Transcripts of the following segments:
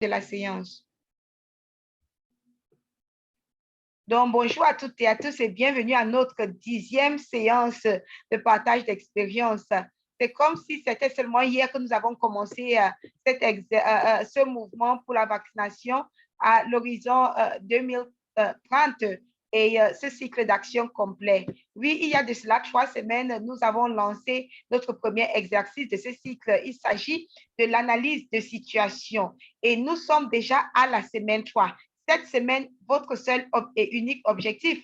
de la séance. Donc, bonjour à toutes et à tous et bienvenue à notre 10e séance de partage d'expérience. C'est comme si c'était seulement hier que nous avons commencé ce mouvement pour la vaccination à l'horizon 2030 et ce cycle d'action complet. Oui, il y a de cela 3 semaines, nous avons lancé notre premier exercice de ce cycle. Il s'agit de l'analyse de situation et nous sommes déjà à la semaine 3. Cette semaine, votre seul et unique objectif,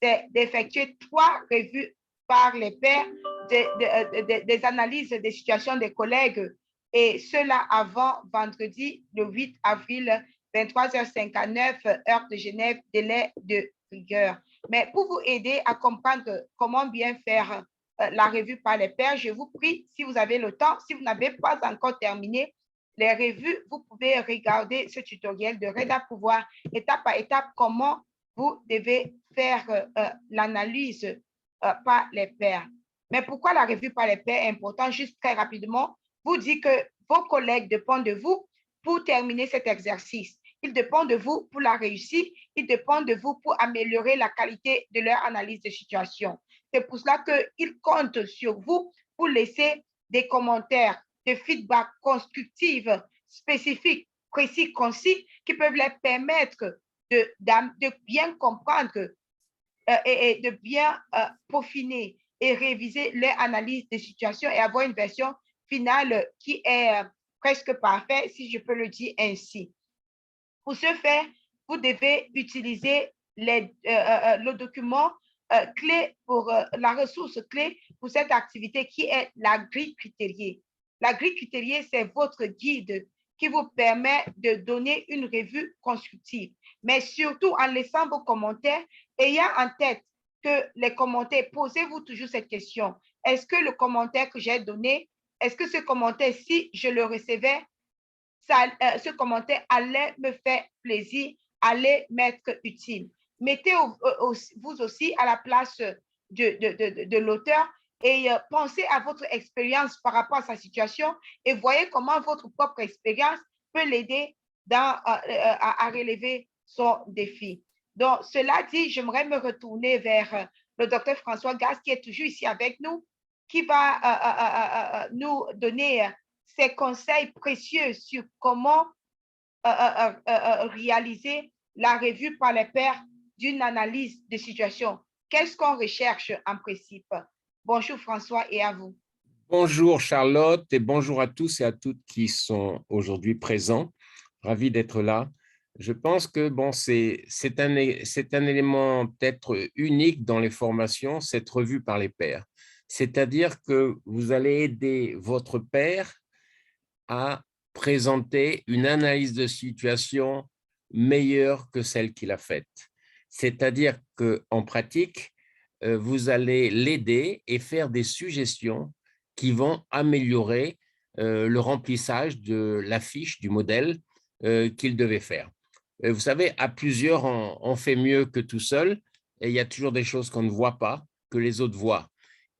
c'est d'effectuer 3 revues par les pairs des analyses des situations des collègues et cela avant vendredi, le 8 avril, 23h59, heure de Genève, délai de rigueur. Mais pour vous aider à comprendre comment bien faire la revue par les pairs, je vous prie, si vous avez le temps, si vous n'avez pas encore terminé les revues, vous pouvez regarder ce tutoriel de Reda Pouvoir, étape par étape, comment vous devez faire l'analyse par les pairs. Mais pourquoi la revue par les pairs est importante? Juste très rapidement, vous dites que vos collègues dépendent de vous pour terminer cet exercice. Ils dépendent de vous pour la réussir. Ils dépendent de vous pour améliorer la qualité de leur analyse de situation. C'est pour cela qu'ils comptent sur vous pour laisser des commentaires, de feedback constructifs, spécifiques, précis, concis, qui peuvent leur permettre de bien comprendre et de bien peaufiner et réviser leur analyse des situations et avoir une version finale qui est presque parfaite, si je peux le dire ainsi. Pour ce faire, vous devez utiliser le document clé pour la ressource clé pour cette activité qui est la grille critériée. La grille critériée, c'est votre guide qui vous permet de donner une revue constructive. Mais surtout, en laissant vos commentaires, ayant en tête que les commentaires, posez-vous toujours cette question. Est-ce que le commentaire que j'ai donné, est-ce que ce commentaire, si je le recevais, ce commentaire allait me faire plaisir, allait m'être utile. Mettez vous aussi à la place de l'auteur et pensez à votre expérience par rapport à sa situation et voyez comment votre propre expérience peut l'aider à relever son défi. Donc, cela dit, j'aimerais me retourner vers le docteur François Gas qui est toujours ici avec nous, qui va nous donner ses conseils précieux sur comment réaliser la revue par les pairs d'une analyse de situation. Qu'est-ce qu'on recherche en principe? Bonjour François et à vous. Bonjour Charlotte et bonjour à tous et à toutes qui sont aujourd'hui présents. Ravi d'être là. Je pense que bon, c'est un élément peut-être unique dans les formations, cette revue par les pairs. C'est-à-dire que vous allez aider votre pair à présenter une analyse de situation meilleure que celle qu'il a faite. C'est-à-dire qu'en pratique, vous allez l'aider et faire des suggestions qui vont améliorer le remplissage de la fiche du modèle qu'il devait faire. Vous savez, à plusieurs, on fait mieux que tout seul et il y a toujours des choses qu'on ne voit pas, que les autres voient.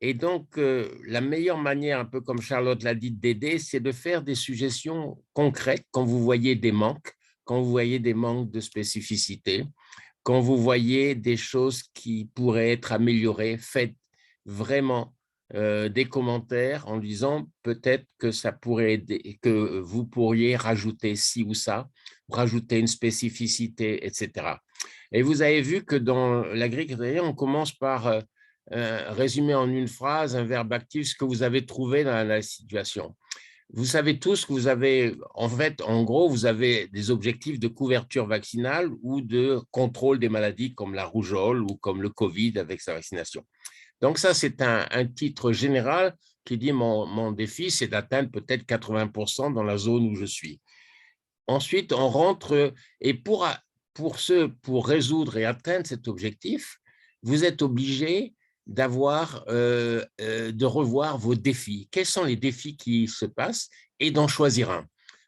Et donc, la meilleure manière, un peu comme Charlotte l'a dit, d'aider, c'est de faire des suggestions concrètes quand vous voyez des manques, quand vous voyez des manques de spécificité, quand vous voyez des choses qui pourraient être améliorées. Faites vraiment des commentaires en disant peut-être que ça pourrait aider, que vous pourriez rajouter ci ou ça, rajouter une spécificité, etc. Et vous avez vu que dans la grille critériée, on commence par résumer en une phrase, un verbe actif, ce que vous avez trouvé dans la situation. Vous savez tous que vous avez, en fait, en gros, vous avez des objectifs de couverture vaccinale ou de contrôle des maladies comme la rougeole ou comme le Covid avec sa vaccination. Donc ça, c'est un titre général qui dit mon défi, c'est d'atteindre peut-être 80% dans la zone où je suis. Ensuite, on rentre et pour résoudre et atteindre cet objectif, vous êtes obligé de revoir vos défis. Quels sont les défis qui se passent et d'en choisir un.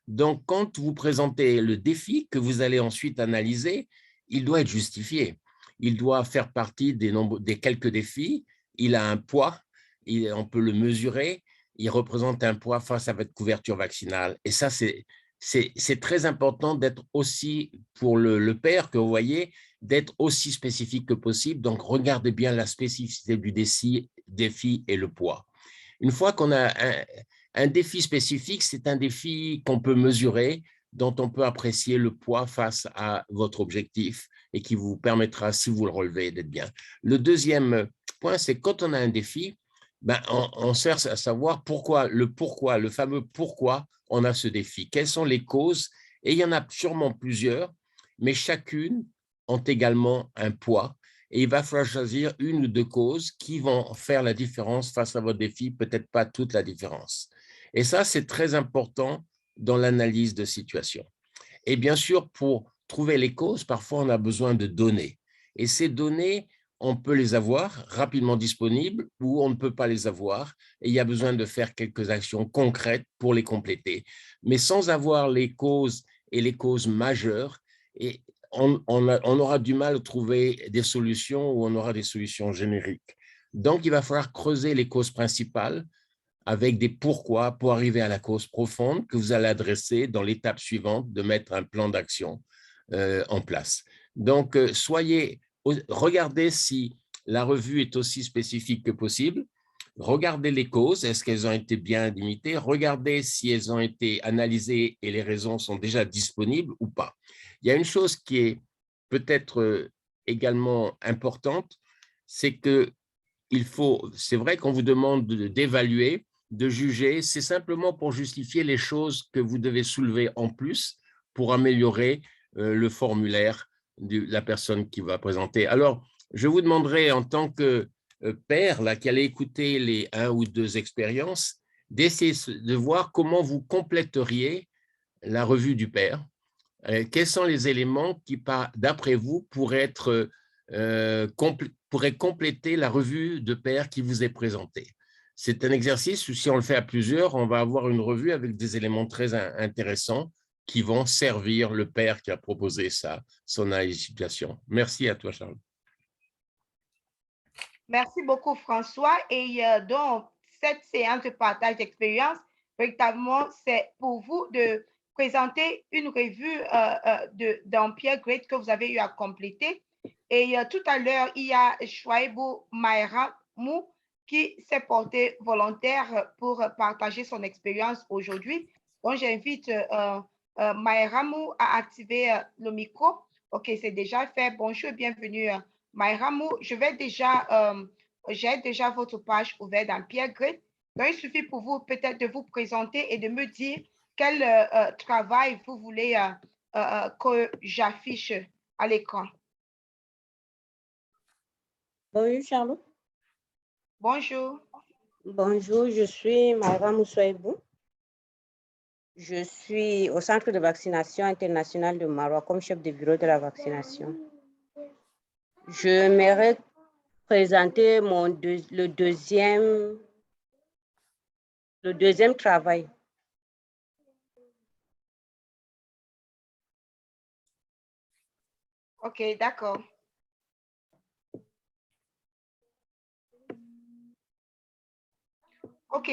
Donc, quand vous présentez le défi que vous allez ensuite analyser, il doit être justifié. Il doit faire partie des quelques défis. Il a un poids, on peut le mesurer. Il représente un poids face à votre couverture vaccinale. Et ça, c'est très important d'être aussi, pour le père que vous voyez, d'être aussi spécifique que possible. Donc, regardez bien la spécificité du défi et le poids. Une fois qu'on a un défi spécifique, c'est un défi qu'on peut mesurer, dont on peut apprécier le poids face à votre objectif et qui vous permettra, si vous le relevez, d'être bien. Le deuxième point, c'est quand on a un défi, ben, on cherche à savoir pourquoi, le fameux pourquoi on a ce défi. Quelles sont les causes? Et il y en a sûrement plusieurs, mais chacune ont également un poids. Et il va falloir choisir une ou deux causes qui vont faire la différence face à votre défi, peut-être pas toute la différence. Et ça, c'est très important dans l'analyse de situation. Et bien sûr, pour trouver les causes, parfois, on a besoin de données. Et ces données, on peut les avoir rapidement disponibles ou on ne peut pas les avoir. Et il y a besoin de faire quelques actions concrètes pour les compléter. Mais sans avoir les causes et les causes majeures, et on aura du mal à trouver des solutions ou on aura des solutions génériques. Donc, il va falloir creuser les causes principales avec des pourquoi pour arriver à la cause profonde que vous allez adresser dans l'étape suivante de mettre un plan d'action en place. Donc, regardez si la revue est aussi spécifique que possible. Regardez les causes, est-ce qu'elles ont été bien limitées? Regardez si elles ont été analysées et les raisons sont déjà disponibles ou pas. Il y a une chose qui est peut-être également importante, c'est que c'est vrai qu'on vous demande d'évaluer, de juger, c'est simplement pour justifier les choses que vous devez soulever en plus pour améliorer le formulaire de la personne qui va présenter. Alors, je vous demanderai en tant que père, là, qui allait écouter les 1 ou 2 expériences, d'essayer de voir comment vous compléteriez la revue du père. Quels sont les éléments qui, d'après vous, pourraient compléter la revue de père qui vous est présentée? C'est un exercice où, si on le fait à plusieurs, on va avoir une revue avec des éléments très intéressants qui vont servir le père qui a proposé son analyse de situation. Merci à toi, Charles. Merci beaucoup, François. Et donc, cette séance de partage d'expérience, véritablement, c'est pour vous de présenter une revue d'un Pierre Great que vous avez eu à compléter. Et tout à l'heure, il y a Chouaibou Maïramou qui s'est porté volontaire pour partager son expérience aujourd'hui. Donc, j'invite Maïramou à activer le micro. OK, c'est déjà fait. Bonjour et bienvenue. Maïramou, j'ai déjà votre page ouverte dans Pierre Great. Donc, il suffit pour vous peut-être de vous présenter et de me dire quel travail vous voulez que j'affiche à l'écran. Bonjour Charlotte. Bonjour. Bonjour, je suis Maïramou Souaibou. Je suis au Centre de vaccination international de Marois comme chef de bureau de la vaccination. Je m'aimerais présenter le deuxième travail. OK, d'accord. OK,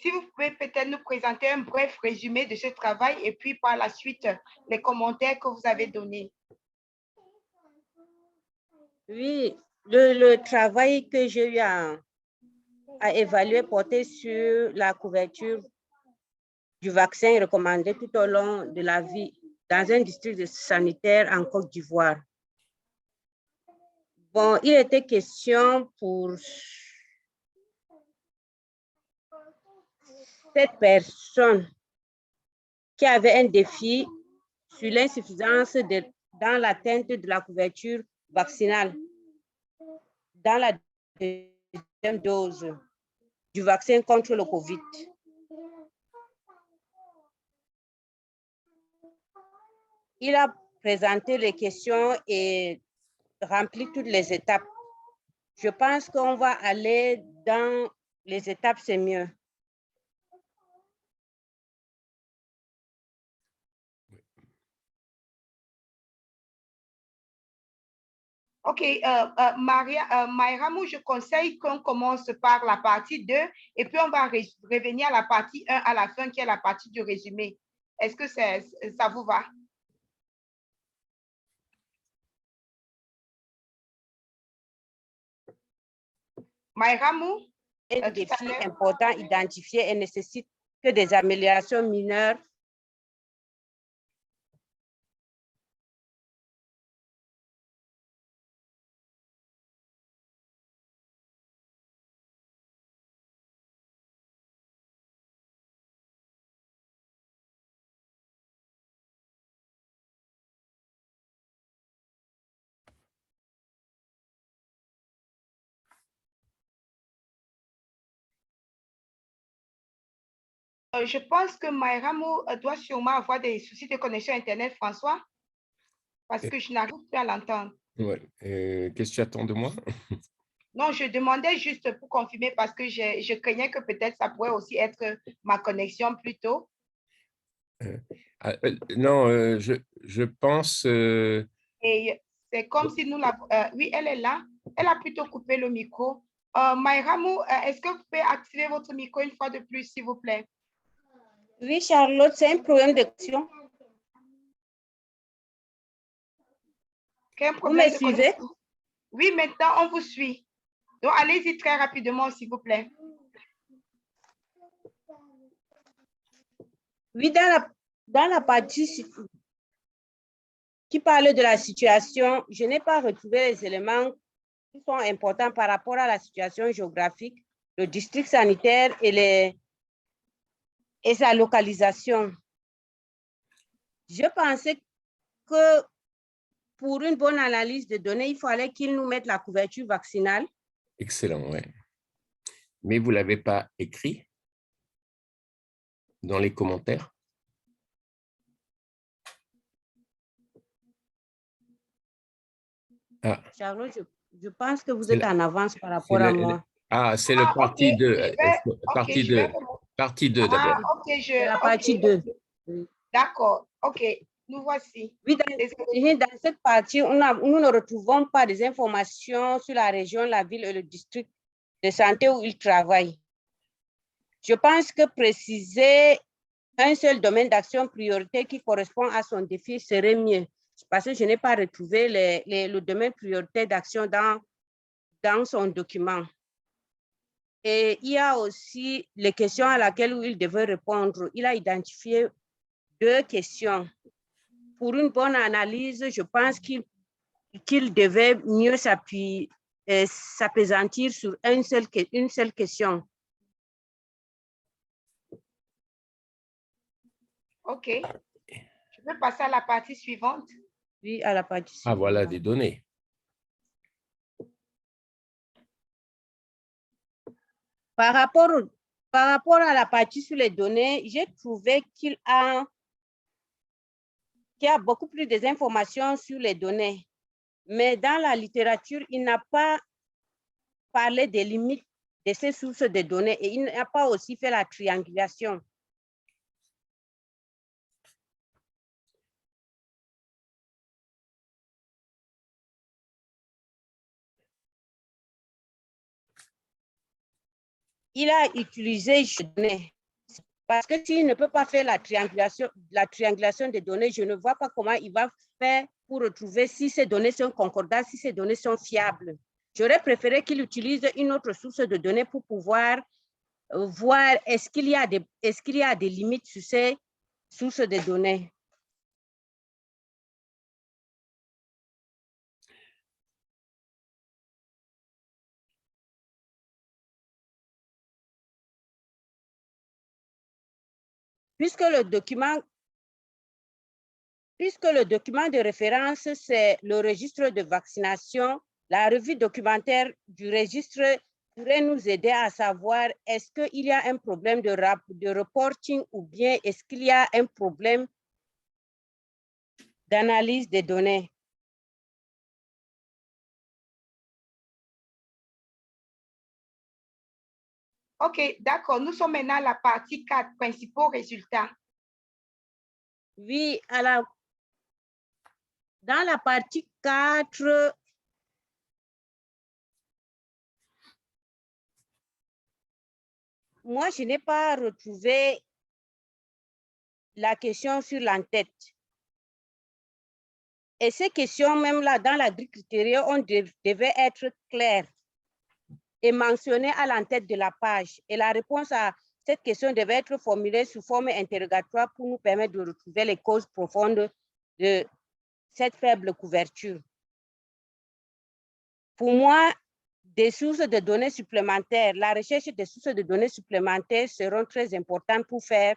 si vous pouvez peut-être nous présenter un bref résumé de ce travail et puis par la suite, les commentaires que vous avez donnés. Oui, le travail que j'ai eu à évaluer portait sur la couverture du vaccin recommandé tout au long de la vie dans un district sanitaire en Côte d'Ivoire. Bon, il était question pour cette personne qui avait un défi sur l'insuffisance dans l'atteinte de la couverture vaccinale dans la deuxième dose du vaccin contre le COVID. Il a présenté les questions et rempli toutes les étapes. Je pense qu'on va aller dans les étapes, c'est mieux. OK, Maïramou, je conseille qu'on commence par la partie 2 et puis on va revenir à la partie 1 à la fin, qui est la partie du résumé. Est-ce que ça vous va? Maïramou? Un défi important identifié et nécessite que des améliorations mineures. Je pense que Maïramou doit sûrement avoir des soucis de connexion Internet, François, parce que je n'arrive plus à l'entendre. Ouais. Qu'est-ce que tu attends de moi? Non, je demandais juste pour confirmer parce que je craignais que peut-être ça pourrait aussi être ma connexion plus tôt. Non, je pense... Et c'est comme si nous l'avons... oui, elle est là. Elle a plutôt coupé le micro. Maïramou, est-ce que vous pouvez activer votre micro une fois de plus, s'il vous plaît? Oui, Charlotte, c'est un problème de connexion. Quel Vous problème me de suivez? connexion? Oui, maintenant, on vous suit. Donc, allez-y très rapidement, s'il vous plaît. Oui, dans la partie qui parle de la situation, je n'ai pas retrouvé les éléments qui sont importants par rapport à la situation géographique, le district sanitaire et sa localisation. Je pensais que pour une bonne analyse de données, il fallait qu'ils nous mettent la couverture vaccinale. Excellent, oui. Mais vous ne l'avez pas écrit dans les commentaires? Ah. Charlotte, je pense que vous êtes en avance par rapport à moi. Ah, c'est le partie 2. Partie 2 d'abord. Ah, ok, c'est la partie 2. D'accord, ok, nous voici. Oui, dans cette partie, nous ne retrouvons pas des informations sur la région, la ville et le district de santé où il travaille. Je pense que préciser un seul domaine d'action prioritaire qui correspond à son défi serait mieux, parce que je n'ai pas retrouvé le domaine prioritaire d'action dans son document. Et il y a aussi les questions à laquelle il devait répondre. Il a identifié 2 questions. Pour une bonne analyse, je pense qu'il devait mieux s'appesantir sur une seule question. Ok. Je peux passer à la partie suivante? Oui, à la partie suivante. Ah, voilà des données. Par rapport à la partie sur les données, j'ai trouvé qu'il y a beaucoup plus d'informations sur les données. Mais dans la littérature, il n'a pas parlé des limites de ces sources de données et il n'a pas aussi fait la triangulation. Il a utilisé les données. Parce que s'il ne peut pas faire la triangulation des données, je ne vois pas comment il va faire pour retrouver si ces données sont concordantes, si ces données sont fiables. J'aurais préféré qu'il utilise une autre source de données pour pouvoir voir est-ce qu'il y a des limites sur ces sources de données. Puisque le document de référence, c'est le registre de vaccination, la revue documentaire du registre pourrait nous aider à savoir est-ce qu'il y a un problème de reporting ou bien est-ce qu'il y a un problème d'analyse des données. Ok, d'accord. Nous sommes maintenant à la partie 4, principaux résultats. Oui, dans la partie 4, moi, je n'ai pas retrouvé la question sur l'entête. Et ces questions, même là, dans la grille critériée, on devait être claires et mentionnées à l'entête de la page. Et la réponse à cette question devait être formulée sous forme interrogatoire pour nous permettre de retrouver les causes profondes de cette faible couverture. Pour moi, des sources de données supplémentaires, la recherche des sources de données supplémentaires seront très importantes pour faire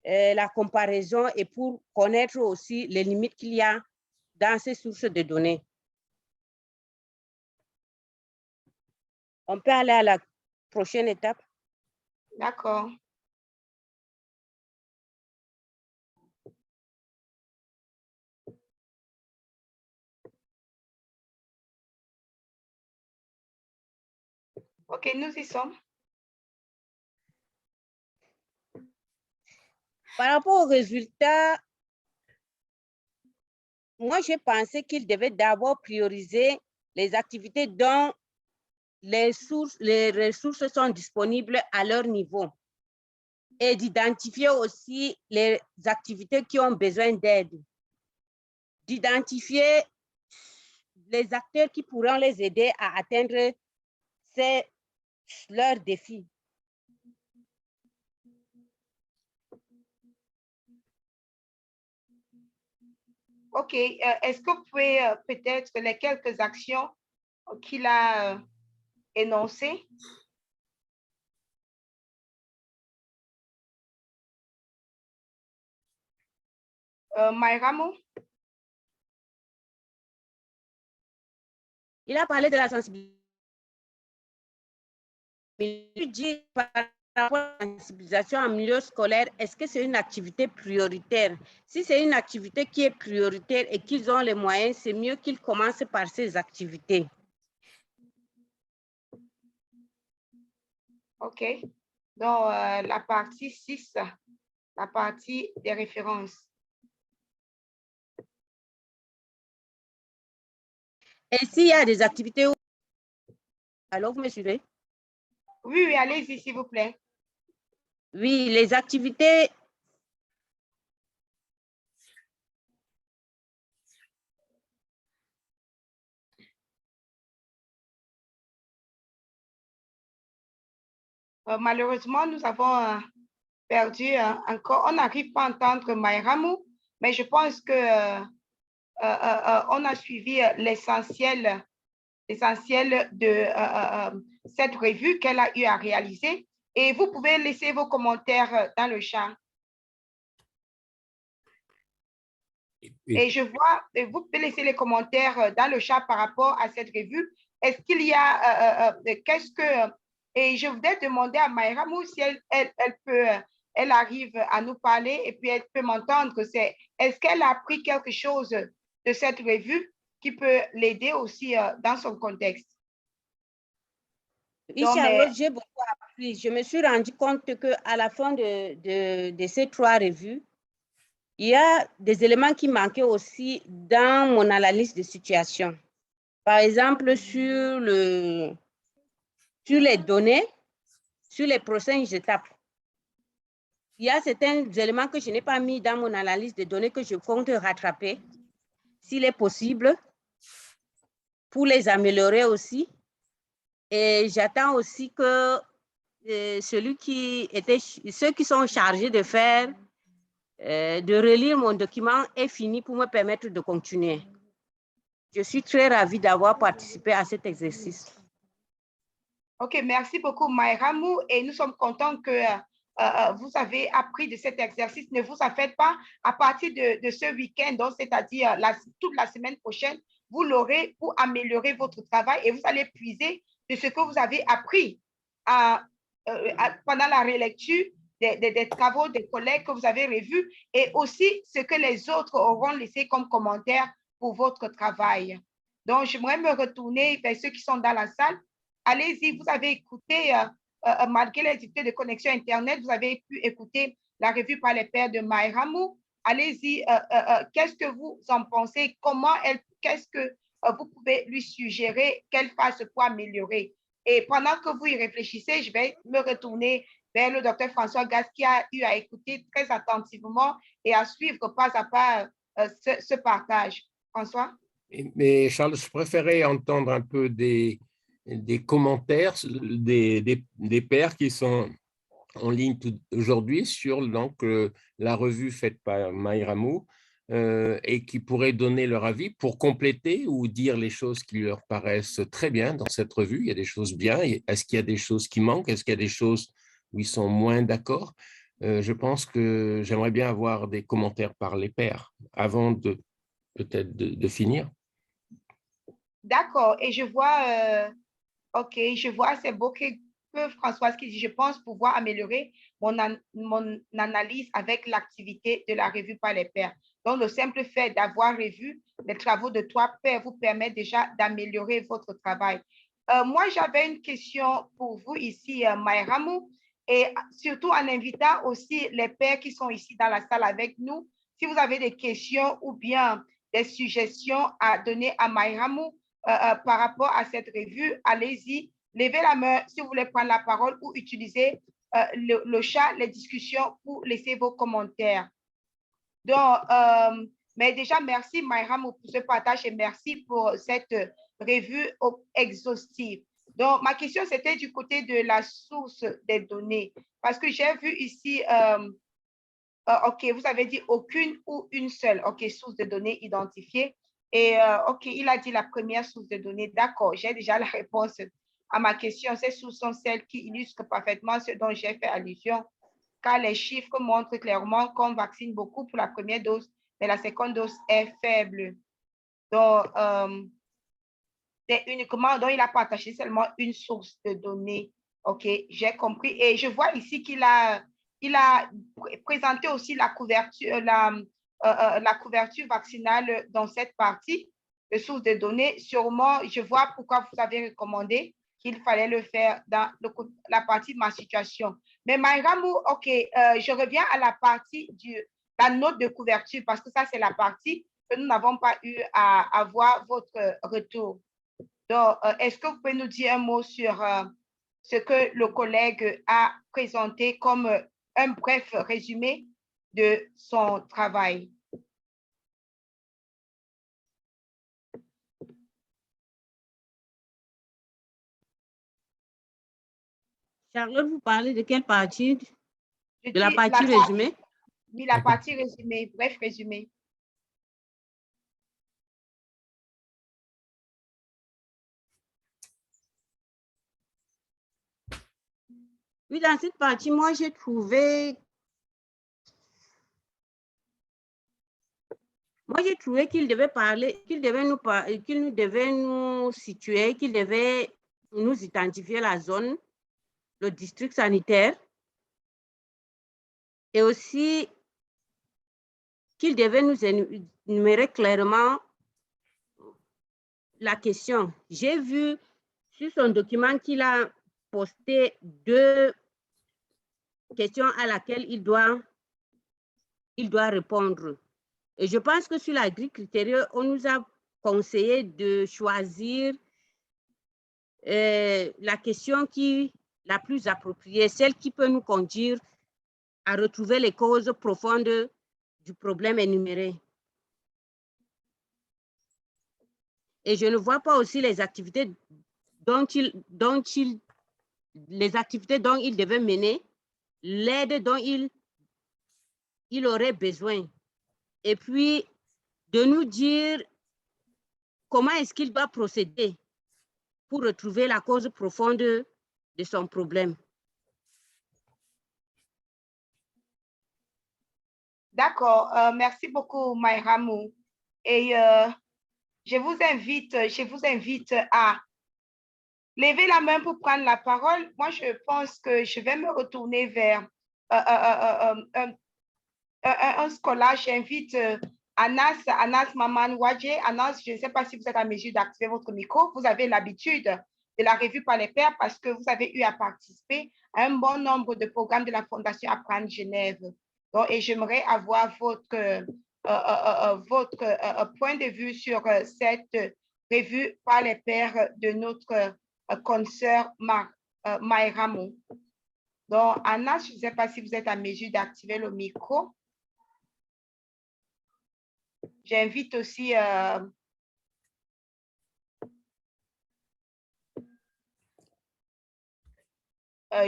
la comparaison et pour connaître aussi les limites qu'il y a dans ces sources de données. On peut aller à la prochaine étape. D'accord. OK, nous y sommes. Par rapport aux résultats, moi, j'ai pensé qu'il devait d'abord prioriser les activités dont les ressources sont disponibles à leur niveau et d'identifier aussi les activités qui ont besoin d'aide, d'identifier les acteurs qui pourront les aider à atteindre leurs défis. OK. Est-ce que vous pouvez peut-être les quelques actions qu'il a énoncées? Maïramo? Il a parlé de la sensibilisation. Par rapport à la sensibilisation en milieu scolaire, est-ce que c'est une activité prioritaire? Si c'est une activité qui est prioritaire et qu'ils ont les moyens, c'est mieux qu'ils commencent par ces activités. OK. Donc, la partie 6, la partie des références. Et s'il y a des activités où... Alors, vous me suivez? Oui, oui, allez-y, s'il vous plaît. Oui, les activités... Malheureusement, nous avons perdu encore. On n'arrive pas à entendre Maïramou, mais je pense que on a suivi l'essentiel de cette revue qu'elle a eu à réaliser. Et vous pouvez laisser vos commentaires dans le chat. Et je vois, vous pouvez laisser les commentaires dans le chat par rapport à cette revue. Est-ce qu'il y a, qu'est-ce que, et je voudrais demander à Maïramou si elle arrive à nous parler et puis elle peut m'entendre. Est-ce qu'elle a appris quelque chose de cette revue qui peut l'aider aussi dans son contexte? Oui, Charlotte, j'ai beaucoup appris. Je me suis rendu compte qu'à la fin de ces 3 revues, il y a des éléments qui manquaient aussi dans mon analyse de situation. Par exemple, sur les données, sur les prochaines étapes. Il y a certains éléments que je n'ai pas mis dans mon analyse de données que je compte rattraper, s'il est possible, pour les améliorer aussi. Et j'attends aussi que ceux qui sont chargés de faire, de relire mon document est fini pour me permettre de continuer. Je suis très ravie d'avoir participé à cet exercice. OK, merci beaucoup, Maïramou. Et nous sommes contents que vous avez appris de cet exercice. Ne vous en faites pas. À partir de ce week-end, c'est-à-dire toute la semaine prochaine, vous l'aurez pour améliorer votre travail et vous allez puiser de ce que vous avez appris pendant la relecture des travaux des collègues que vous avez revus et aussi ce que les autres auront laissé comme commentaire pour votre travail. Donc, j'aimerais me retourner vers ceux qui sont dans la salle. Allez-y, vous avez écouté, malgré les difficultés de connexion Internet, vous avez pu écouter la revue par les pairs de Maïramou. Allez-y, qu'est-ce que vous en pensez? Qu'est-ce que vous pouvez lui suggérer qu'elle fasse pour améliorer? Et pendant que vous y réfléchissez, je vais me retourner vers le docteur François Gas qui a eu à écouter très attentivement et à suivre pas à pas ce partage. François? Mais Charles, je préférais entendre un peu des commentaires des pairs qui sont en ligne aujourd'hui sur donc, la revue faite par Maïramou et qui pourraient donner leur avis pour compléter ou dire les choses qui leur paraissent très bien dans cette revue. Il y a des choses bien. Est-ce qu'il y a des choses qui manquent? Est-ce qu'il y a des choses où ils sont moins d'accord? Je pense que j'aimerais bien avoir des commentaires par les pairs avant de peut-être de finir. D'accord. Et je vois, OK, je vois, c'est beau que Françoise qui dit, je pense pouvoir améliorer mon analyse avec l'activité de la revue par les pairs. Donc, le simple fait d'avoir revu les travaux de trois pairs vous permet déjà d'améliorer votre travail. Moi, j'avais une question pour vous ici, Maïramou, et surtout en invitant aussi les pairs qui sont ici dans la salle avec nous. Si vous avez des questions ou bien des suggestions à donner à Maïramou, par rapport à cette revue, allez-y, levez la main si vous voulez prendre la parole ou utiliser le chat, les discussions pour laisser vos commentaires. Donc, mais déjà, merci Maïram pour ce partage et merci pour cette revue exhaustive. Donc, ma question, c'était du côté de la source des données, parce que j'ai vu ici, OK, vous avez dit aucune ou une seule, OK, source de données identifiée. Et OK, il a dit la première source de données. D'accord, j'ai déjà la réponse à ma question. Ces sources sont celles qui illustrent parfaitement ce dont j'ai fait allusion, car les chiffres montrent clairement qu'on vaccine beaucoup pour la première dose, mais la seconde dose est faible. Donc, c'est uniquement, donc il a partagé seulement une source de données. OK, j'ai compris. Et je vois ici qu'il a présenté aussi la couverture, la couverture vaccinale dans cette partie de source de données. Sûrement, je vois pourquoi vous avez recommandé qu'il fallait le faire dans la partie de ma situation. Mais Maïramou, OK, je reviens à la partie la note de couverture parce que ça, c'est la partie que nous n'avons pas eu à avoir votre retour. Donc, est-ce que vous pouvez nous dire un mot sur ce que le collègue a présenté comme un bref résumé de son travail? Charlotte, vous parlez de quelle partie? De la partie résumée? Oui, la partie résumée, bref résumé. Oui, dans cette partie, moi, j'ai trouvé qu'il devait parler, qu'il devait nous situer, qu'il devait nous identifier la zone, le district sanitaire, et aussi qu'il devait nous énumérer clairement la question. J'ai vu sur son document qu'il a posté 2 questions à laquelle il doit répondre. Et je pense que sur la grille critérieux, on nous a conseillé de choisir la question la plus appropriée, celle qui peut nous conduire à retrouver les causes profondes du problème énuméré. Et je ne vois pas aussi les activités dont il devait mener, l'aide dont il aurait besoin. Et puis, de nous dire comment est-ce qu'il doit procéder pour retrouver la cause profonde de son problème. D'accord, merci beaucoup, Maïramou. Et je vous invite à lever la main pour prendre la parole. Moi, je pense que je vais me retourner vers un scolaire. J'invite Anas Maman Wadje. Anas, je ne sais pas si vous êtes en mesure d'activer votre micro. Vous avez l'habitude de la revue par les pairs parce que vous avez eu à participer à un bon nombre de programmes de la Fondation Apprendre Genève. Donc, et j'aimerais avoir votre point de vue sur cette revue par les pairs de notre consoeur Maïramou. Donc, Anna, je ne sais pas si vous êtes à mesure d'activer le micro. J'invite aussi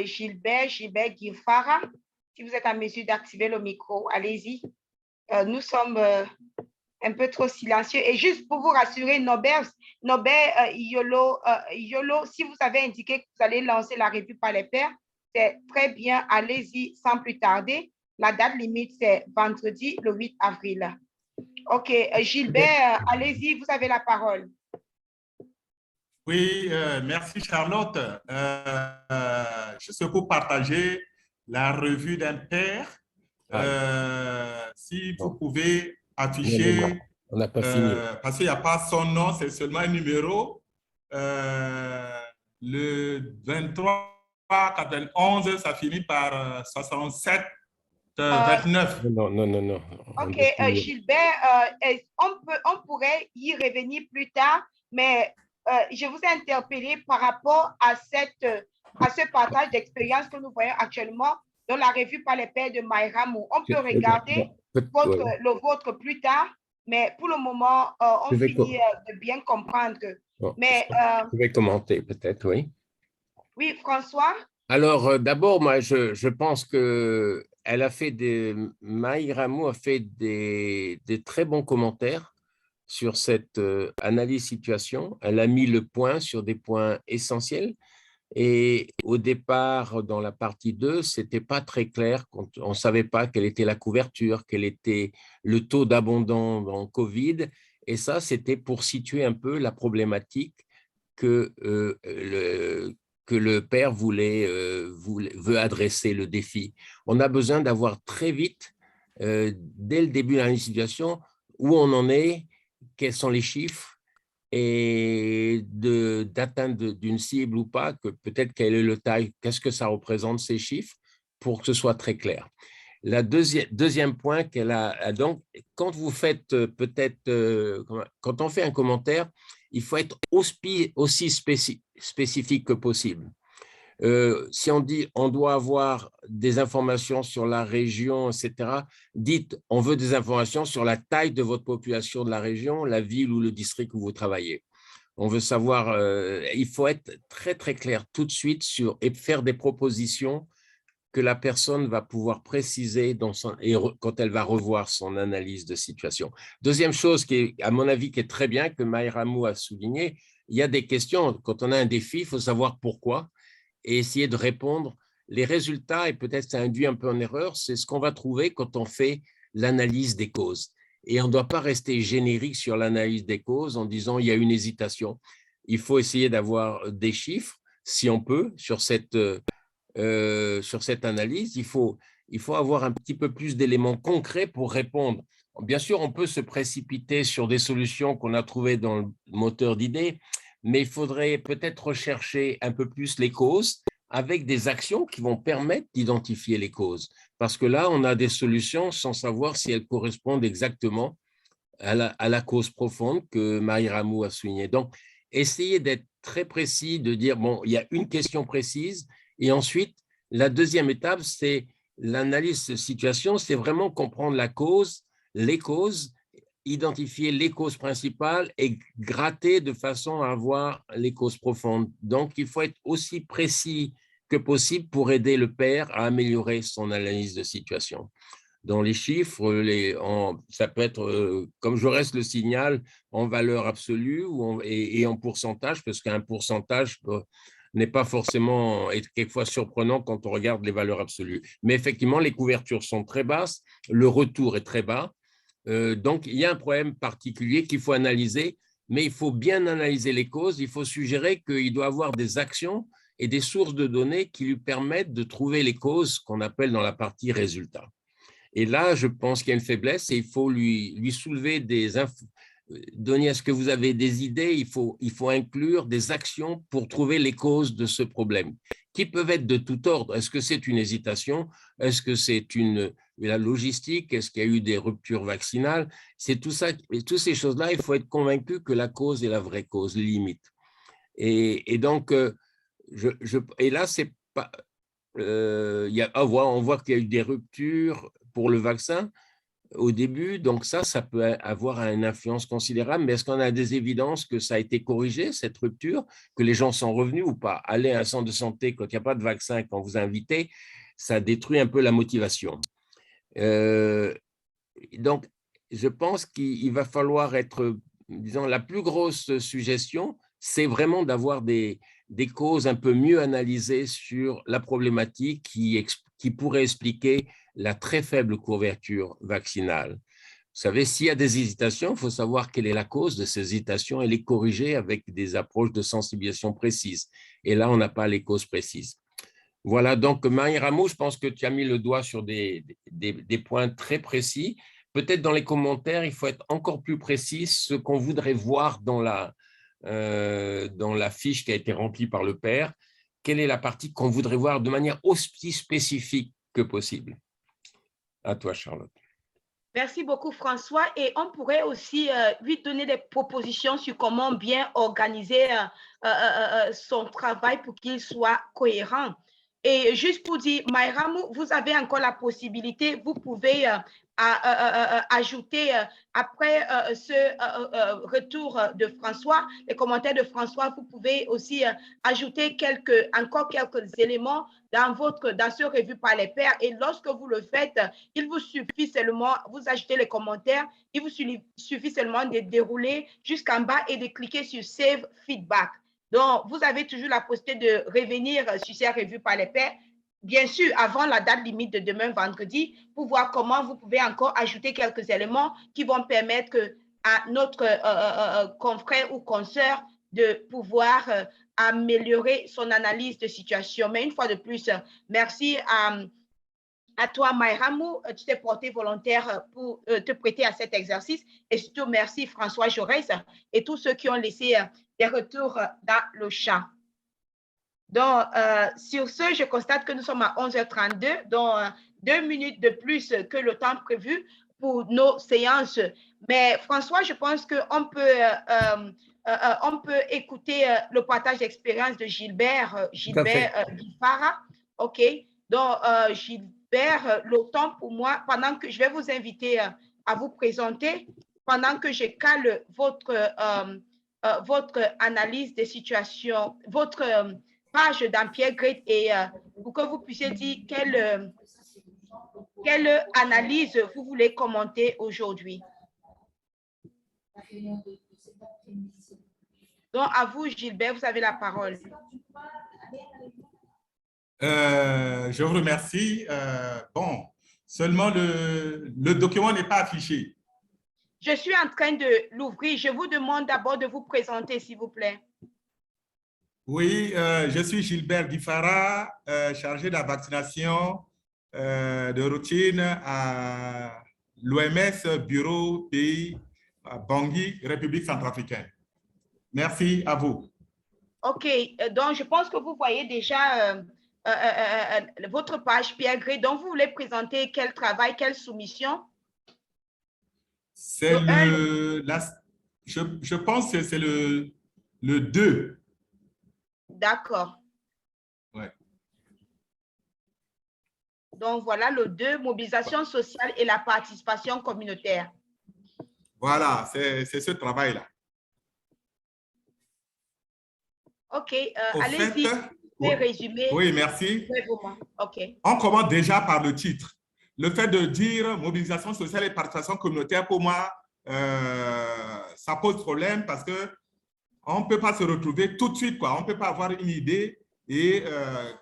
Gilbert Guifara. Si vous êtes à mesure d'activer le micro, allez-y. Nous sommes un peu trop silencieux. Et juste pour vous rassurer, Nobert Yolo, si vous avez indiqué que vous allez lancer la revue par les pairs, c'est très bien, allez-y sans plus tarder. La date limite, c'est vendredi, le 8 avril. OK, Gilbert, allez-y, vous avez la parole. Oui, merci Charlotte. Juste pour partager la revue d'un père, si vous pouvez afficher, on n'a pas fini. parce qu'il n'y a pas son nom, c'est seulement un numéro, le 23 91, ça finit par 67 29. Non. OK, Gilbert, on pourrait y revenir plus tard, mais je vous ai interpellé par rapport à ce partage d'expérience que nous voyons actuellement dans la revue par les pairs de Maïramou. On peut regarder le vôtre plus tard, mais pour le moment, on finit de bien comprendre. Mais, je vais commenter peut-être, oui. Oui, François? Alors, d'abord, moi, je pense que Maïramou a fait des très bons commentaires sur cette analyse situation. Elle a mis le point sur des points essentiels. Et au départ, dans la partie 2, ce n'était pas très clair. On ne savait pas quelle était la couverture, quel était le taux d'abondance en COVID. Et ça, c'était pour situer un peu la problématique que le père veut adresser, le défi. On a besoin d'avoir très vite, dès le début de la situation, où on en est, quels sont les chiffres, et d'atteindre d'une cible ou pas, que peut-être quelle est le taille, qu'est-ce que ça représente ces chiffres, pour que ce soit très clair. La deuxième point qu'elle a, donc, quand vous faites quand on fait un commentaire, il faut être aussi spécifique que possible. Si on dit on doit avoir des informations sur la région, etc., dites on veut des informations sur la taille de votre population de la région, la ville ou le district où vous travaillez. On veut savoir, il faut être très, très clair tout de suite et faire des propositions que la personne va pouvoir préciser quand elle va revoir son analyse de situation. Deuxième chose qui est, à mon avis, qui est très bien, que Maïramou a souligné, il y a des questions. Quand on a un défi, il faut savoir pourquoi et essayer de répondre. Les résultats, et peut-être ça induit un peu en erreur, c'est ce qu'on va trouver quand on fait l'analyse des causes. Et on ne doit pas rester générique sur l'analyse des causes en disant il y a une hésitation. Il faut essayer d'avoir des chiffres, si on peut, sur cette analyse. Il faut avoir un petit peu plus d'éléments concrets pour répondre. Bien sûr, on peut se précipiter sur des solutions qu'on a trouvées dans le moteur d'idées, mais il faudrait peut-être rechercher un peu plus les causes avec des actions qui vont permettre d'identifier les causes. Parce que là, on a des solutions sans savoir si elles correspondent exactement à la cause profonde que Maïramou a soulignée. Donc, essayez d'être très précis, de dire, bon, il y a une question précise, et ensuite, la deuxième étape, c'est l'analyse de situation, c'est vraiment comprendre la cause, les causes, identifier les causes principales et gratter de façon à avoir les causes profondes. Donc, il faut être aussi précis que possible pour aider le père à améliorer son analyse de situation. Dans les chiffres, ça peut être, comme je reste le signal, en valeur absolue et en pourcentage, parce qu'un pourcentage n'est pas forcément, est quelquefois surprenant quand on regarde les valeurs absolues. Mais effectivement, les couvertures sont très basses, le retour est très bas. Donc, il y a un problème particulier qu'il faut analyser, mais il faut bien analyser les causes. Il faut suggérer qu'il doit avoir des actions et des sources de données qui lui permettent de trouver les causes qu'on appelle dans la partie résultats. Et là, je pense qu'il y a une faiblesse et il faut lui soulever donner à ce que vous avez des idées, il faut inclure des actions pour trouver les causes de ce problème, qui peuvent être de tout ordre. Est-ce que c'est une hésitation? Est-ce que c'est la logistique? Est-ce qu'il y a eu des ruptures vaccinales? C'est tout ça, et toutes ces choses-là, il faut être convaincu que la cause est la vraie cause, limite. Et donc, et là, c'est pas… on voit qu'il y a eu des ruptures pour le vaccin au début, donc ça peut avoir une influence considérable, mais est-ce qu'on a des évidences que ça a été corrigé, cette rupture, que les gens sont revenus ou pas? Aller à un centre de santé quand il n'y a pas de vaccin, quand vous invitez, ça détruit un peu la motivation. Donc, je pense qu'il va falloir être, disons, la plus grosse suggestion, c'est vraiment d'avoir des causes un peu mieux analysées sur la problématique qui pourrait expliquer la très faible couverture vaccinale. Vous savez, s'il y a des hésitations, il faut savoir quelle est la cause de ces hésitations et les corriger avec des approches de sensibilisation précises. Et là, on n'a pas les causes précises. Voilà, donc Marie Rameau, je pense que tu as mis le doigt sur des points très précis. Peut-être dans les commentaires, il faut être encore plus précis ce qu'on voudrait voir dans la fiche qui a été remplie par le père. Quelle est la partie qu'on voudrait voir de manière aussi spécifique que possible? À toi, Charlotte. Merci beaucoup, François. Et on pourrait aussi lui donner des propositions sur comment bien organiser son travail pour qu'il soit cohérent. Et juste pour dire, Maïramou, vous avez encore la possibilité, vous pouvez ajouter après ce retour de François, les commentaires de François, vous pouvez aussi ajouter encore quelques éléments dans ce revue par les pairs. Et lorsque vous le faites, il vous suffit seulement, vous ajoutez les commentaires, il vous suffit seulement de dérouler jusqu'en bas et de cliquer sur Save Feedback. Donc, vous avez toujours la possibilité de revenir sur ces revues par les pairs, bien sûr, avant la date limite de demain vendredi, pour voir comment vous pouvez encore ajouter quelques éléments qui vont permettre à notre confrère ou consoeur de pouvoir améliorer son analyse de situation. Mais une fois de plus, merci à toi, Maïramou. Tu t'es porté volontaire pour te prêter à cet exercice. Et surtout, merci François Jaurès et tous ceux qui ont laissé des retours dans le chat. Donc, sur ce, je constate que nous sommes à 11h32, donc 2 minutes de plus que le temps prévu pour nos séances. Mais François, je pense qu'on peut écouter le partage d'expérience de Gilbert Guifara. OK. Donc, Gilbert, le temps pour moi, pendant que je vais vous inviter à vous présenter, pendant que je cale votre analyse des situations, votre page d'Empire Great et pour que vous puissiez dire quelle analyse vous voulez commenter aujourd'hui. Donc, à vous, Gilbert, vous avez la parole. Je vous remercie. Bon, seulement le document n'est pas affiché. Je suis en train de l'ouvrir. Je vous demande d'abord de vous présenter, s'il vous plaît. Oui, je suis Gilbert Guifara, chargé de la vaccination de routine à l'OMS Bureau pays à Bangui, République centrafricaine. Merci à vous. OK, donc je pense que vous voyez déjà votre page Pierre Gray. Donc, vous voulez présenter quel travail, quelle soumission? C'est je pense que c'est le 2. D'accord. Ouais. Donc, voilà le 2, mobilisation sociale et la participation communautaire. Voilà, c'est ce travail-là. OK, allez-y, résumer. Oui, merci. OK. On commence déjà par le titre. Le fait de dire mobilisation sociale et participation communautaire, pour moi, ça pose problème parce que on ne peut pas se retrouver tout de suite, quoi. On ne peut pas avoir une idée et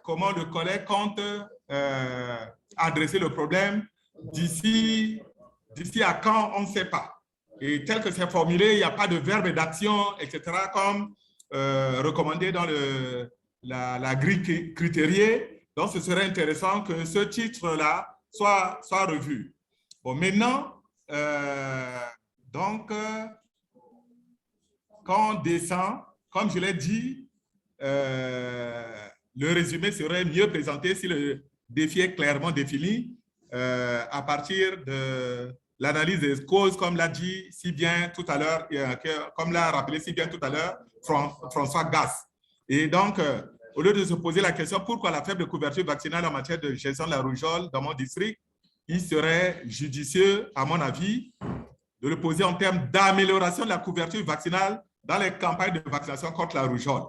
comment le collègue compte adresser le problème d'ici à quand, on ne sait pas. Et tel que c'est formulé, il n'y a pas de verbe d'action, etc., comme recommandé dans la grille critériée. Donc, ce serait intéressant que ce titre-là soit revu. Bon, maintenant, quand on descend, comme je l'ai dit, le résumé serait mieux présenté si le défi est clairement défini à partir de l'analyse des causes, comme l'a dit si bien tout à l'heure, comme l'a rappelé si bien tout à l'heure François Gass. Et donc, au lieu de se poser la question pourquoi la faible couverture vaccinale en matière de gestion de la rougeole dans mon district, il serait judicieux, à mon avis, de le poser en termes d'amélioration de la couverture vaccinale dans les campagnes de vaccination contre la rougeole.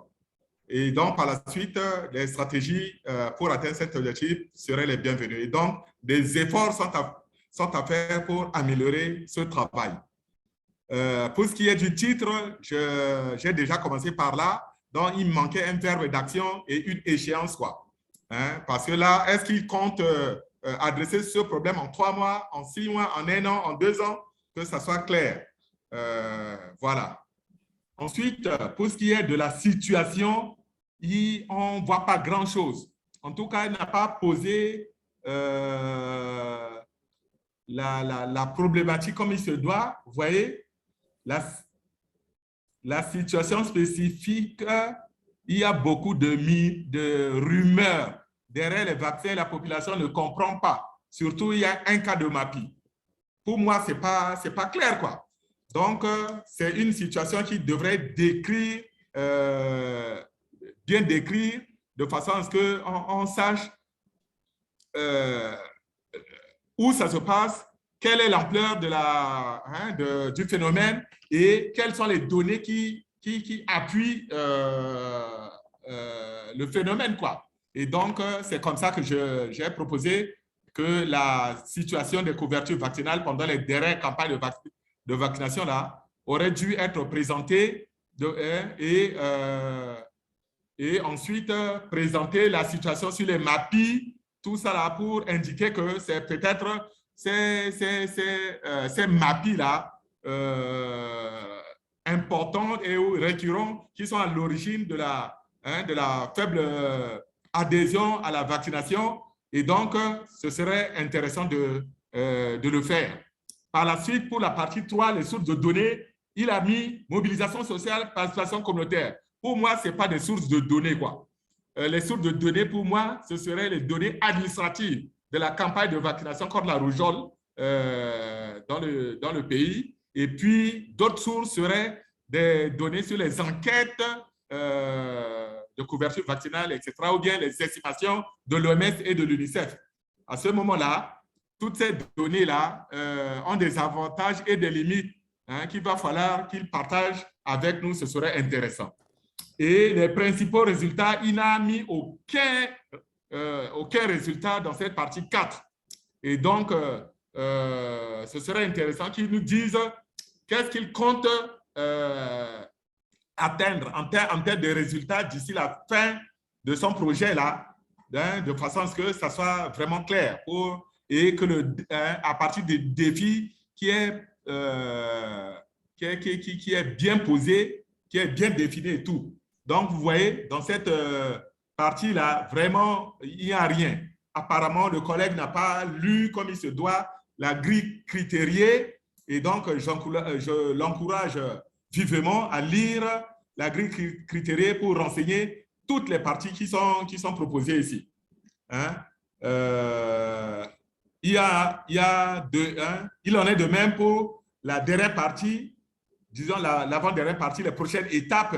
Et donc, par la suite, les stratégies pour atteindre cet objectif seraient les bienvenues. Et donc, des efforts sont à faire pour améliorer ce travail. Pour ce qui est du titre, j'ai déjà commencé par là. Donc, il me manquait un verbe d'action et une échéance, quoi. Hein? Parce que là, est-ce qu'il compte adresser ce problème en 3 mois, en 6 mois, en 1 an, en 2 ans? Que ça soit clair. Voilà. Ensuite, pour ce qui est de la situation, on ne voit pas grand-chose. En tout cas, il n'a pas posé la problématique comme il se doit. Vous voyez, la situation spécifique, il y a beaucoup de rumeurs. Derrière les vaccins, la population ne comprend pas. Surtout, il y a un cas de MAPI. Pour moi, ce n'est pas clair, quoi. Donc, c'est une situation qui devrait bien décrire de façon à ce qu'on sache où ça se passe, quelle est l'ampleur du phénomène et quelles sont les données qui appuient le phénomène, quoi. Et donc, c'est comme ça que j'ai proposé que la situation des couvertures vaccinales pendant les dernières campagnes de vaccination là, aurait dû être présentée et ensuite présenter la situation sur les MAPI, tout ça là pour indiquer que c'est peut-être ces MAPI là importants et récurrents qui sont à l'origine de la faible adhésion à la vaccination. Et donc, ce serait intéressant de le faire. Par la suite, pour la partie 3, les sources de données, il a mis mobilisation sociale, participation communautaire. Pour moi, ce n'est pas des sources de données, quoi. Les sources de données, pour moi, ce seraient les données administratives de la campagne de vaccination contre la rougeole dans le pays. Et puis, d'autres sources seraient des données sur les enquêtes de couverture vaccinale, etc., ou bien les estimations de l'OMS et de l'UNICEF. À ce moment-là, toutes ces données-là ont des avantages et des limites qu'il va falloir qu'ils partagent avec nous, ce serait intéressant. Et les principaux résultats, il n'a mis aucun résultat dans cette partie 4. Et donc, ce serait intéressant qu'ils nous disent qu'est-ce qu'ils comptent atteindre en termes de résultats d'ici la fin de son projet-là, de façon à ce que ça soit vraiment clair et que à partir des défis qui est bien posé, qui est bien défini et tout. Donc, vous voyez, dans cette partie-là, vraiment, il n'y a rien. Apparemment, le collègue n'a pas lu comme il se doit la grille critériée et donc je l'encourage vivement à lire la grille critériée pour renseigner toutes les parties qui sont proposées ici. Il en est de même pour la dernière partie, disons l'avant-dernière partie, les prochaines étapes.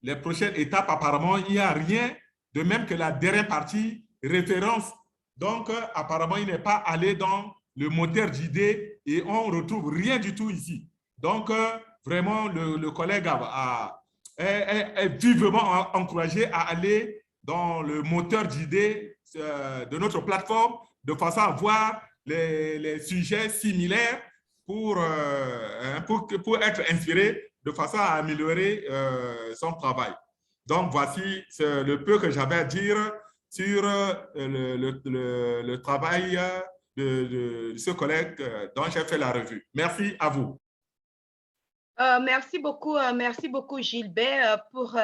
Les prochaines étapes, apparemment, il n'y a rien, de même que la dernière partie, référence. Donc, apparemment, il n'est pas allé dans le moteur d'idées et on ne retrouve rien du tout ici. Donc, vraiment, le collègue est vivement encouragé à aller dans le moteur d'idées de notre plateforme de façon à voir les sujets similaires pour être inspiré de façon à améliorer son travail. Donc, voici le peu que j'avais à dire sur le travail de ce collègue dont j'ai fait la revue. Merci à vous. Merci beaucoup Gilbert pour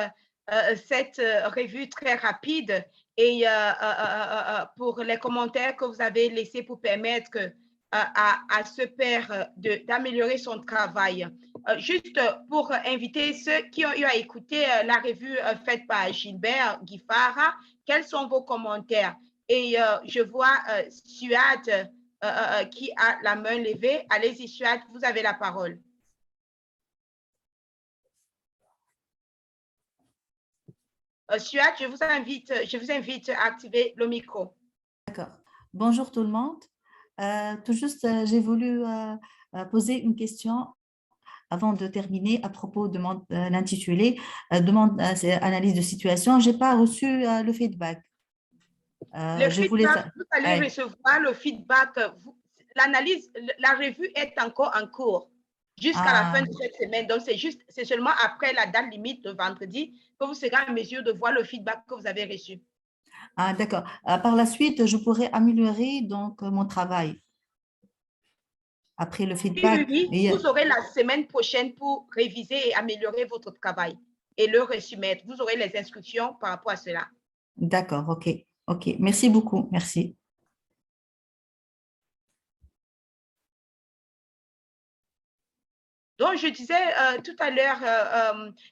cette revue très rapide et pour les commentaires que vous avez laissés pour permettre à ce père d'améliorer son travail. Juste pour inviter ceux qui ont eu à écouter la revue faite par Gilbert Guifara, quels sont vos commentaires? Et je vois Suad qui a la main levée. Allez-y, Suad, vous avez la parole. Stuart, je vous invite à activer le micro. D'accord. Bonjour tout le monde. Tout juste, j'ai voulu poser une question avant de terminer à propos de l'intitulé analyse de situation. Je n'ai pas reçu le feedback. Vous allez recevoir le feedback. L'analyse, la revue est encore en cours jusqu'à la fin de cette semaine. Donc, c'est seulement après la date limite de vendredi que vous serez en mesure de voir le feedback que vous avez reçu. Ah, d'accord. Par la suite, je pourrais améliorer donc mon travail après le feedback. Oui, vous aurez la semaine prochaine pour réviser et améliorer votre travail et le resoumettre. Vous aurez les instructions par rapport à cela. D'accord, OK. OK. Merci beaucoup. Merci. Donc, je disais tout à l'heure,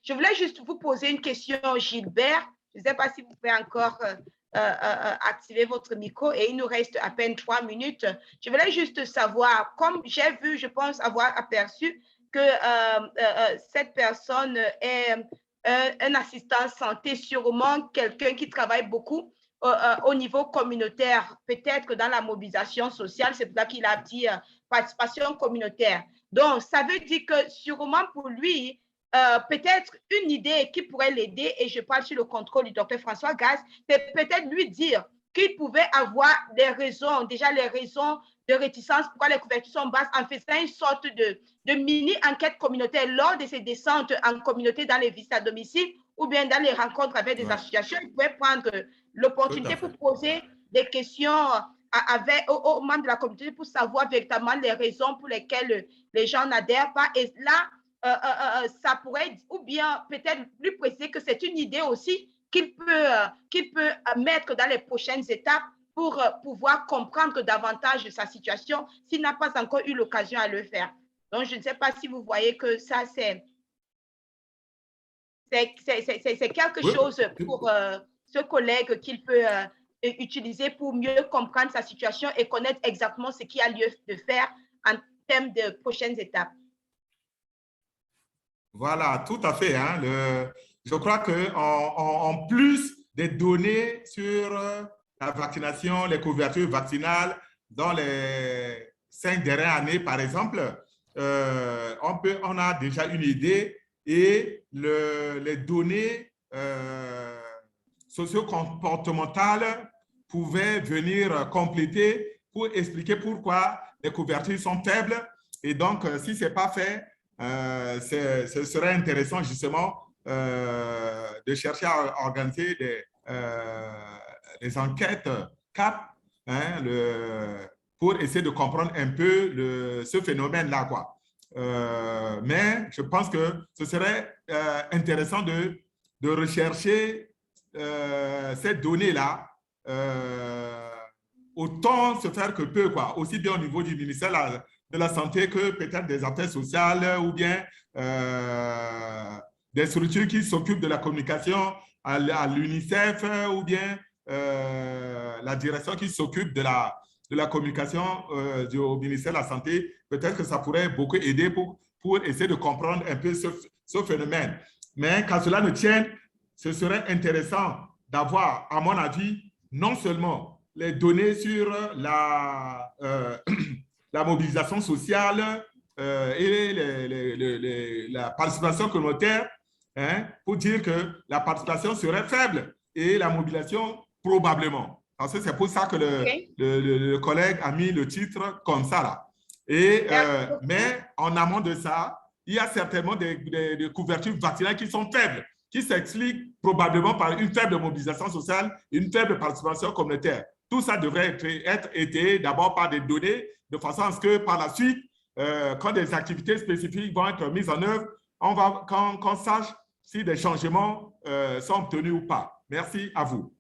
je voulais juste vous poser une question, Gilbert. Je ne sais pas si vous pouvez encore activer votre micro et il nous reste à peine 3 minutes. Je voulais juste savoir, comme j'ai vu, je pense avoir aperçu que cette personne est un assistant santé, sûrement quelqu'un qui travaille beaucoup au niveau communautaire, peut-être dans la mobilisation sociale, c'est pour ça qu'il a dit participation communautaire. Donc, ça veut dire que sûrement pour lui, peut-être une idée qui pourrait l'aider, et je parle sur le contrôle du docteur François Gaz, c'est peut-être lui dire qu'il pouvait avoir des raisons, déjà les raisons de réticence, pourquoi les couvertures sont basses, en faisant une sorte de mini-enquête communautaire lors de ces descentes en communauté dans les visites à domicile ou bien dans les rencontres avec des associations. Il pouvait prendre l'opportunité pour poser des questions aux membres de la communauté pour savoir véritablement les raisons pour lesquelles les gens n'adhèrent pas. Et là, ça pourrait, ou bien peut-être lui préciser que c'est une idée aussi qu'il peut mettre dans les prochaines étapes pour pouvoir comprendre davantage sa situation s'il n'a pas encore eu l'occasion à le faire. Donc, je ne sais pas si vous voyez que ça, c'est quelque chose pour ce collègue qu'il peut utiliser pour mieux comprendre sa situation et connaître exactement ce qui a lieu de faire en termes de prochaines étapes. Voilà, tout à fait. Hein, je crois qu'en plus des données sur la vaccination, les couvertures vaccinales dans les 5 dernières années, par exemple, on a déjà une idée et les données socio-comportementales pouvaient venir compléter pour expliquer pourquoi les couvertures sont faibles. Et donc, si ce n'est pas fait, ce serait intéressant justement de chercher à organiser des enquêtes CAP pour essayer de comprendre un peu ce phénomène-là, quoi. Mais je pense que ce serait intéressant de rechercher ces données-là autant se faire que peu, quoi, aussi bien au niveau du ministère de la Santé que peut-être des affaires sociales ou bien des structures qui s'occupent de la communication à l'UNICEF ou bien la direction qui s'occupe de la communication au ministère de la Santé. Peut-être que ça pourrait beaucoup aider pour essayer de comprendre un peu ce phénomène. Mais qu'à cela ne tienne, ce serait intéressant d'avoir, à mon avis, non seulement les données sur la mobilisation sociale et la participation communautaire, hein, pour dire que la participation serait faible et la mobilisation probablement. Parce que c'est pour ça que le collègue a mis le titre comme ça là. Et, mais en amont de ça, il y a certainement des couvertures vaccinales qui sont faibles, qui s'expliquent probablement par une faible mobilisation sociale, une faible participation communautaire. Tout ça devrait être étayé d'abord par des données, de façon à ce que par la suite, quand des activités spécifiques vont être mises en œuvre, qu'on sache si des changements sont obtenus ou pas. Merci à vous.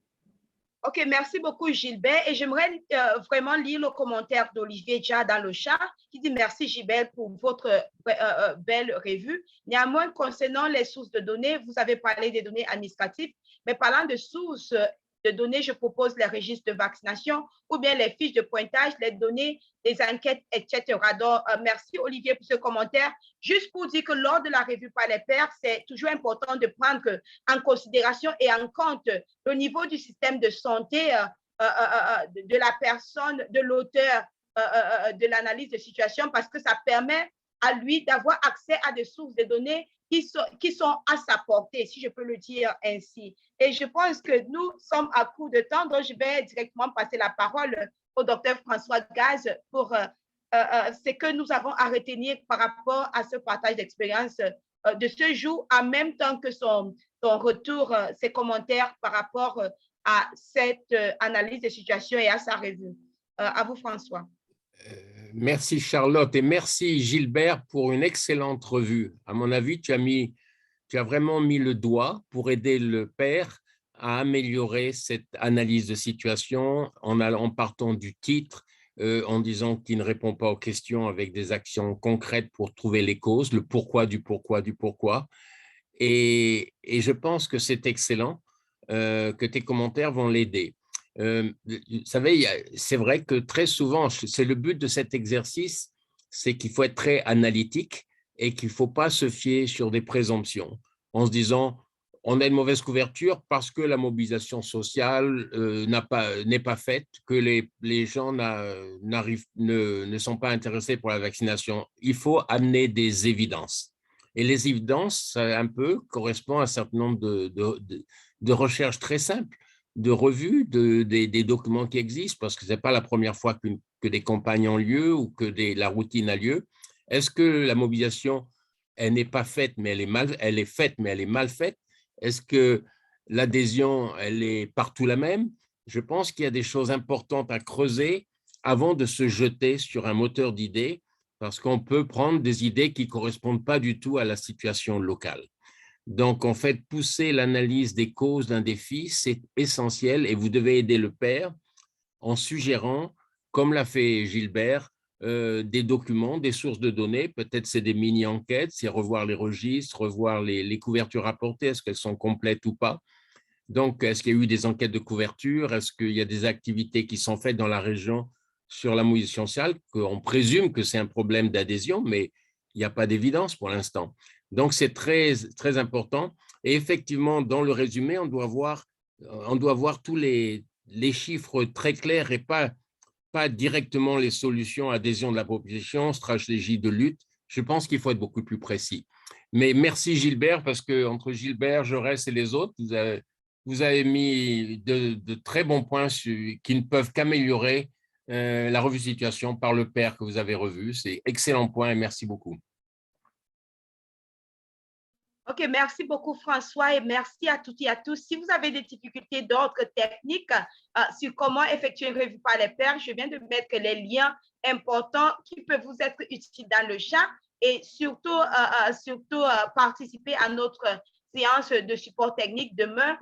OK, merci beaucoup Gilbert. Et j'aimerais vraiment lire le commentaire d'Olivier Dja dans le chat qui dit merci Gilbert pour votre belle revue. Néanmoins, concernant les sources de données, vous avez parlé des données administratives, mais parlant de sources de données, je propose les registres de vaccination ou bien les fiches de pointage, les données, les enquêtes, etc. Donc, merci Olivier pour ce commentaire. Juste pour dire que lors de la revue par les pairs, c'est toujours important de prendre en considération et en compte le niveau du système de santé de la personne, de l'auteur de l'analyse de situation, parce que ça permet à lui d'avoir accès à des sources de données qui sont à sa portée, si je peux le dire ainsi. Et je pense que nous sommes à court de temps, donc je vais directement passer la parole au docteur François Gaz pour ce que nous avons à retenir par rapport à ce partage d'expérience de ce jour, en même temps que son retour, ses commentaires par rapport à cette analyse de situation et à sa revue. À vous, François. Merci Charlotte et merci Gilbert pour une excellente revue. À mon avis, tu as vraiment mis le doigt pour aider le père à améliorer cette analyse de situation en partant du titre, en disant qu'il ne répond pas aux questions avec des actions concrètes pour trouver les causes, le pourquoi du pourquoi du pourquoi. Et je pense que c'est excellent, que tes commentaires vont l'aider. Vous savez, c'est vrai que très souvent, c'est le but de cet exercice, c'est qu'il faut être très analytique et qu'il ne faut pas se fier sur des présomptions en se disant on a une mauvaise couverture parce que la mobilisation sociale n'est pas faite, que les gens ne sont pas intéressés pour la vaccination. Il faut amener des évidences. Et les évidences, un peu, correspondent à un certain nombre de recherches très simples, de revues des documents qui existent, parce que ce n'est pas la première fois que des campagnes ont lieu ou que la routine a lieu. Est-ce que la mobilisation, elle n'est pas faite, mais elle est faite, mais elle est mal faite? Est-ce que l'adhésion, elle est partout la même? Je pense qu'il y a des choses importantes à creuser avant de se jeter sur un moteur d'idées, parce qu'on peut prendre des idées qui ne correspondent pas du tout à la situation locale. Donc, en fait, pousser l'analyse des causes d'un défi, c'est essentiel et vous devez aider le père en suggérant, comme l'a fait Gilbert, des documents, des sources de données. Peut-être c'est des mini-enquêtes, c'est revoir les registres, revoir les couvertures rapportées, est-ce qu'elles sont complètes ou pas. Donc, est-ce qu'il y a eu des enquêtes de couverture? Est-ce qu'il y a des activités qui sont faites dans la région sur la mobilisation sociale? On présume que c'est un problème d'adhésion, mais il n'y a pas d'évidence pour l'instant. Donc, c'est très, très important. Et effectivement, dans le résumé, on doit voir tous les chiffres très clairs et pas directement les solutions, adhésion de la population, stratégie de lutte. Je pense qu'il faut être beaucoup plus précis. Mais merci Gilbert, parce qu'entre Gilbert, Jaurès et les autres, vous avez mis de très bons points qui ne peuvent qu'améliorer la revue de situation par le père que vous avez revu. C'est excellent point et merci beaucoup. OK, merci beaucoup François et merci à toutes et à tous. Si vous avez des difficultés d'ordre technique sur comment effectuer une revue par les pairs, je viens de mettre les liens importants qui peuvent vous être utiles dans le chat et surtout participer à notre séance de support technique demain,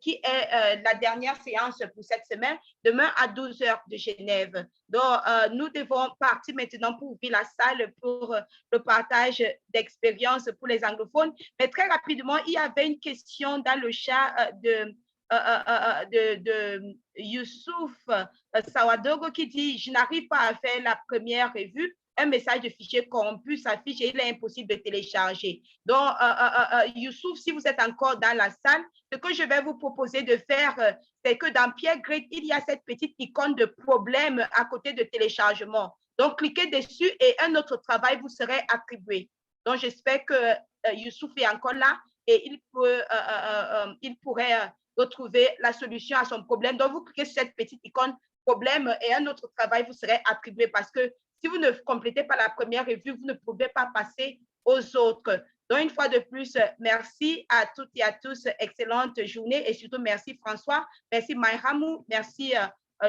qui est la dernière séance pour cette semaine, demain à 12h de Genève. Donc, nous devons partir maintenant pour ouvrir la salle pour le partage d'expériences pour les anglophones. Mais très rapidement, il y avait une question dans le chat de Youssouf Sawadogo qui dit « Je n'arrive pas à faire la première revue. Un message de fichier corrompu s'affiche et il est impossible de télécharger. » Donc, Youssouf, si vous êtes encore dans la salle, ce que je vais vous proposer de faire, c'est que dans Pierre Grid, il y a cette petite icône de problème à côté de téléchargement. Donc, cliquez dessus et un autre travail vous serait attribué. Donc, j'espère que Youssouf est encore là et il pourrait retrouver la solution à son problème. Donc, vous cliquez sur cette petite icône problème et un autre travail vous serait attribué parce que si vous ne complétez pas la première revue, vous ne pouvez pas passer aux autres. Donc, une fois de plus, merci à toutes et à tous. Excellente journée et surtout merci François, merci Maïramou, merci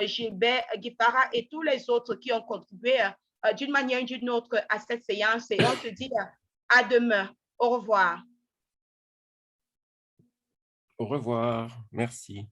Gilbert Guipara et tous les autres qui ont contribué d'une manière ou d'une autre à cette séance. Et on se dit à demain. Au revoir. Au revoir. Merci.